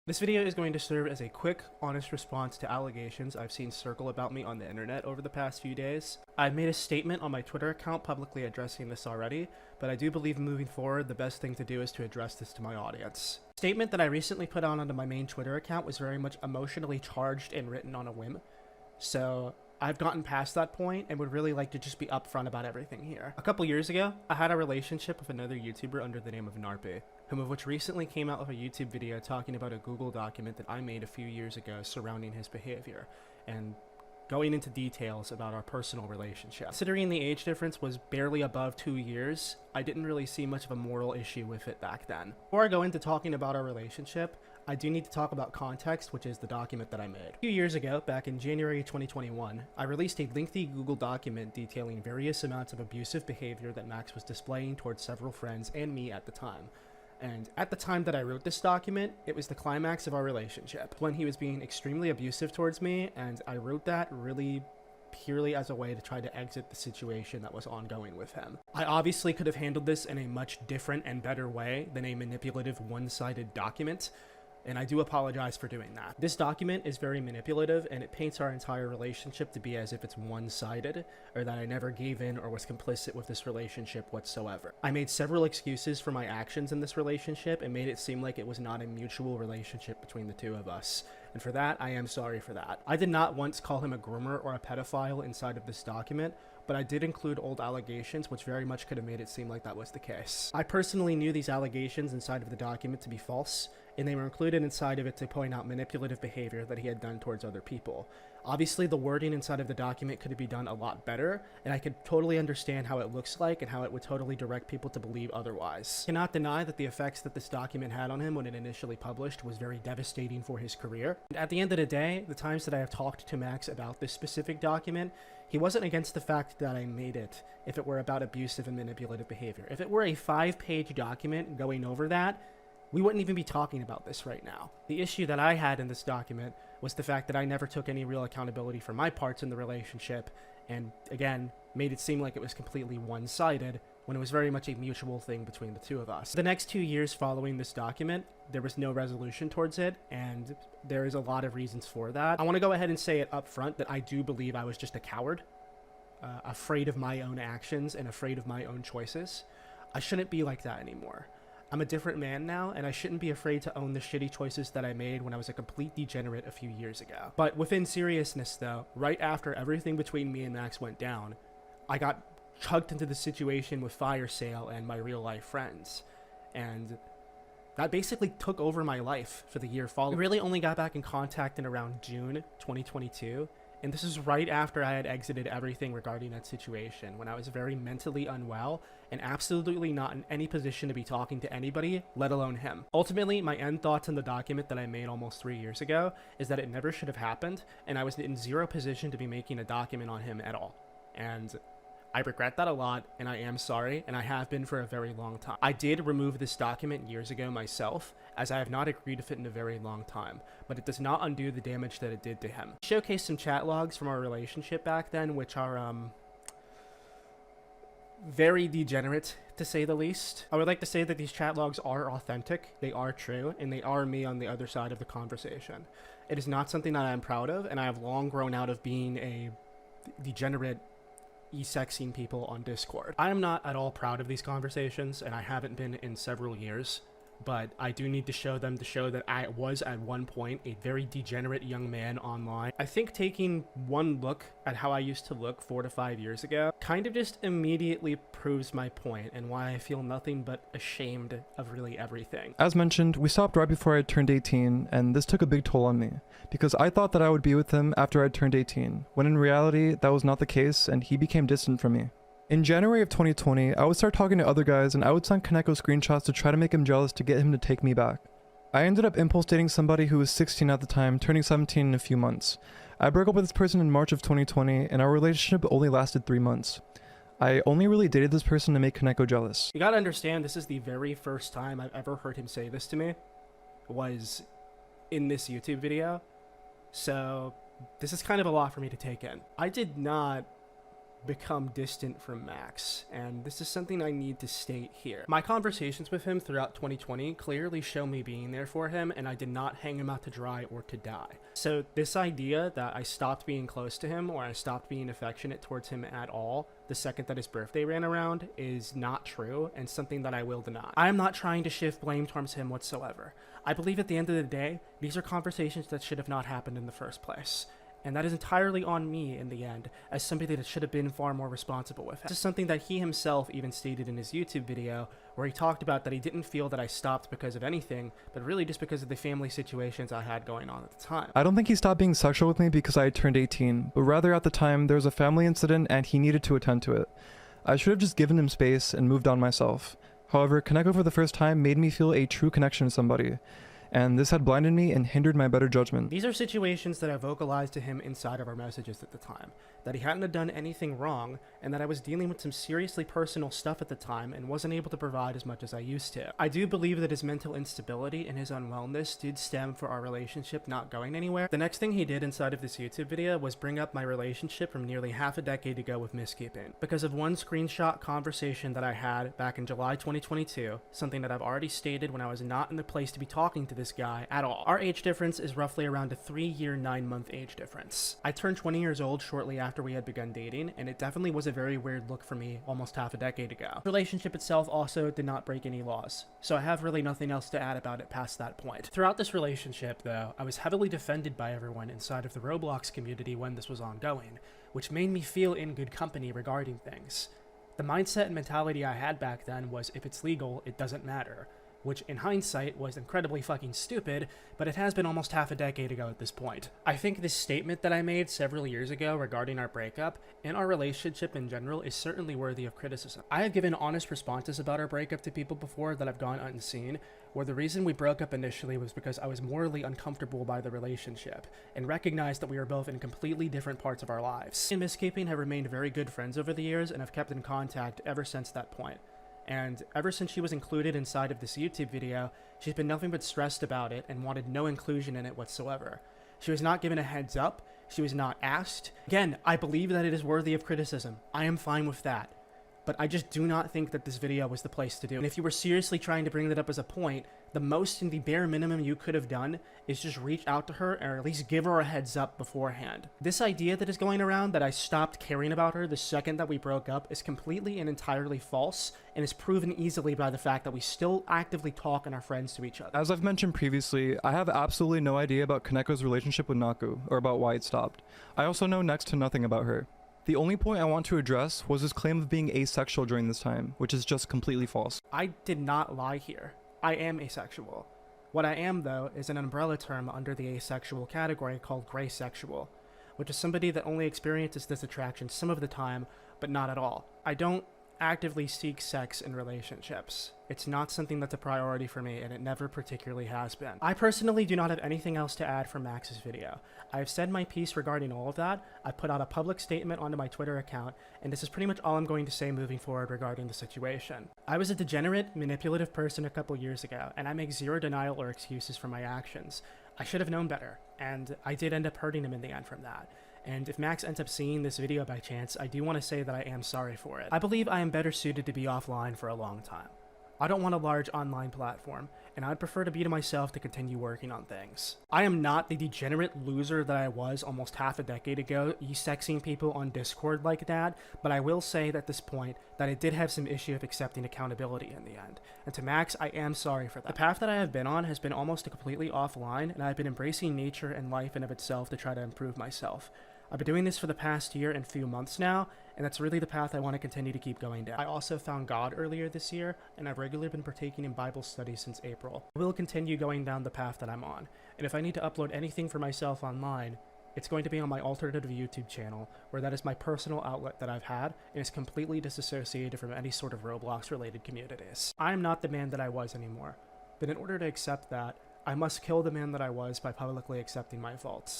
This video is going to serve as a quick, honest response to allegations I've seen circle about me on the internet over the past few days. I've made a statement on my Twitter account publicly addressing this already, but I do believe moving forward the best thing to do is to address this to my audience. The statement that I recently put onto my main Twitter account was very much emotionally charged and written on a whim, so I've gotten past that point and would really like to just be upfront about everything here. A couple years ago, I had a relationship with another YouTuber under the name of Narpi, whom of which recently came out with a YouTube video talking about a Google document that I made a few years ago surrounding his behavior, and going into details about our personal relationship. Considering the age difference was barely above 2 years, I didn't really see much of a moral issue with it back then. Before I go into talking about our relationship, I do need to talk about context, which is the document that I made. A few years ago, back in January 2021, I released a lengthy Google document detailing various amounts of abusive behavior that Max was displaying towards several friends and me at the time. And at the time that I wrote this document, it was the climax of our relationship, when he was being extremely abusive towards me, and I wrote that really purely as a way to try to exit the situation that was ongoing with him. I obviously could have handled this in a much different and better way than a manipulative, one-sided document, and I do apologize for doing that. This document is very manipulative, and it paints our entire relationship to be as if it's one-sided, or that I never gave in or was complicit with this relationship whatsoever. I made several excuses for my actions in this relationship and made it seem like it was not a mutual relationship between the two of us, and for that, I am sorry for that. I did not once call him a groomer or a pedophile inside of this document, but I did include old allegations which very much could have made it seem like that was the case. I personally knew these allegations inside of the document to be false, and they were included inside of it to point out manipulative behavior that he had done towards other people. Obviously, the wording inside of the document could be done a lot better, and I could totally understand how it looks like and how it would totally direct people to believe otherwise. I cannot deny that the effects that this document had on him when it initially published was very devastating for his career. And at the end of the day, the times that I have talked to Max about this specific document, he wasn't against the fact that I made it if it were about abusive and manipulative behavior. If it were a 5-page document going over that, we wouldn't even be talking about this right now. The issue that I had in this document was the fact that I never took any real accountability for my parts in the relationship, and again, made it seem like it was completely one-sided when it was very much a mutual thing between the two of us. The next 2 years following this document, there was no resolution towards it, and there is a lot of reasons for that. I want to go ahead and say it up front that I do believe I was just a coward, afraid of my own actions and afraid of my own choices. I shouldn't be like that anymore. I'm a different man now, and I shouldn't be afraid to own the shitty choices that I made when I was a complete degenerate a few years ago. But within seriousness though, right after everything between me and Max went down, I got chugged into the situation with Fire Sale and my real life friends, and that basically took over my life for the year following. We really only got back in contact in around June 2022, and this is right after I had exited everything regarding that situation, when I was very mentally unwell and absolutely not in any position to be talking to anybody, let alone him. Ultimately, my end thoughts on the document that I made almost 3 years ago is that it never should have happened, and I was in zero position to be making a document on him at all. And I regret that a lot, and I am sorry, and I have been for a very long time. I did remove this document years ago myself, as I have not agreed with it in a very long time, but it does not undo the damage that it did to him. Showcase some chat logs from our relationship back then, which are, very degenerate, to say the least. I would like to say that these chat logs are authentic, they are true, and they are me on the other side of the conversation. It is not something that I am proud of, and I have long grown out of being a degenerate e-sexing people on Discord. I am not at all proud of these conversations, and I haven't been in several years, but I do need to show them to show that I was at one point a very degenerate young man online. I think taking one look at how I used to look 4 to 5 years ago kind of just immediately proves my point and why I feel nothing but ashamed of really everything. As mentioned, we stopped right before I turned 18, and this took a big toll on me, because I thought that I would be with him after I turned 18, when in reality that was not the case and he became distant from me. In January of 2020, I would start talking to other guys and I would send Koneko screenshots to try to make him jealous to get him to take me back. I ended up impulse dating somebody who was 16 at the time, turning 17 in a few months. I broke up with this person in March of 2020 and our relationship only lasted 3 months. I only really dated this person to make Koneko jealous. You gotta understand, this is the very first time I've ever heard him say this to me, was in this YouTube video, so this is kind of a lot for me to take in. I did not become distant from Max, and this is something I need to state here. My conversations with him throughout 2020 clearly show me being there for him, and I did not hang him out to dry or to die. So this idea that I stopped being close to him or I stopped being affectionate towards him at all the second that his birthday ran around is not true, and something that I will deny. I am not trying to shift blame towards him whatsoever. I believe at the end of the day, these are conversations that should have not happened in the first place. And that is entirely on me in the end, as somebody that should have been far more responsible with it. This is something that he himself even stated in his YouTube video, where he talked about that he didn't feel that I stopped because of anything, but really just because of the family situations I had going on at the time. I don't think he stopped being sexual with me because I had turned 18, but rather at the time there was a family incident and he needed to attend to it. I should have just given him space and moved on myself. However, Koneko for the first time made me feel a true connection to somebody, and this had blinded me and hindered my better judgment. These are situations that I vocalized to him inside of our messages at the time, that he hadn't done anything wrong, and that I was dealing with some seriously personal stuff at the time and wasn't able to provide as much as I used to. I do believe that his mental instability and his unwellness did stem from our relationship not going anywhere. The next thing he did inside of this YouTube video was bring up my relationship from nearly half a decade ago with Miss Keepin, because of one screenshot conversation that I had back in July 2022, something that I've already stated when I was not in the place to be talking to this guy at all. Our age difference is roughly around a 3-year, 9-month age difference. I turned 20 years old shortly after we had begun dating, and it definitely was a very weird look for me almost half a decade ago. The relationship itself also did not break any laws, so I have really nothing else to add about it past that point. Throughout this relationship, though, I was heavily defended by everyone inside of the Roblox community when this was ongoing, which made me feel in good company regarding things. The mindset and mentality I had back then was if it's legal, it doesn't matter, which in hindsight was incredibly fucking stupid, but it has been almost half a decade ago at this point. I think this statement that I made several years ago regarding our breakup and our relationship in general is certainly worthy of criticism. I have given honest responses about our breakup to people before that have gone unseen, where the reason we broke up initially was because I was morally uncomfortable by the relationship, and recognized that we were both in completely different parts of our lives. Me and Miss Keeping have remained very good friends over the years and have kept in contact ever since that point. And ever since she was included inside of this YouTube video, she's been nothing but stressed about it and wanted no inclusion in it whatsoever. She was not given a heads up, she was not asked. Again, I believe that it is worthy of criticism. I am fine with that. But I just do not think that this video was the place to do. And if you were seriously trying to bring that up as a point, the most and the bare minimum you could have done is just reach out to her or at least give her a heads up beforehand. This idea that is going around that I stopped caring about her the second that we broke up is completely and entirely false, and is proven easily by the fact that we still actively talk and are friends to each other. As I've mentioned previously, I have absolutely no idea about Koneko's relationship with Naku, or about why it stopped. I also know next to nothing about her. The only point I want to address was his claim of being asexual during this time, which is just completely false. I did not lie here. I am asexual. What I am, though, is an umbrella term under the asexual category called gray sexual, which is somebody that only experiences this attraction some of the time, but not at all. I don't actively seek sex in relationships. It's not something that's a priority for me, and it never particularly has been. I personally do not have anything else to add from Max's video. I have said my piece regarding all of that. I put out a public statement onto my Twitter account, and this is pretty much all I'm going to say moving forward regarding the situation. I was a degenerate, manipulative person a couple years ago, and I make zero denial or excuses for my actions. I should have known better, and I did end up hurting him in the end from that. And if Max ends up seeing this video by chance, I do want to say that I am sorry for it. I believe I am better suited to be offline for a long time. I don't want a large online platform, and I'd prefer to be to myself to continue working on things. I am not the degenerate loser that I was almost half a decade ago, e-sexing people on Discord like that, but I will say at this point that I did have some issue of accepting accountability in the end. And to Max, I am sorry for that. The path that I have been on has been almost completely offline, and I've been embracing nature and life in of itself to try to improve myself. I've been doing this for the past year and few months now, and that's really the path I want to continue to keep going down. I also found God earlier this year, and I've regularly been partaking in Bible studies since April. I will continue going down the path that I'm on, and if I need to upload anything for myself online, it's going to be on my alternative YouTube channel, where that is my personal outlet that I've had, and is completely disassociated from any sort of Roblox-related communities. I am not the man that I was anymore, but in order to accept that, I must kill the man that I was by publicly accepting my faults.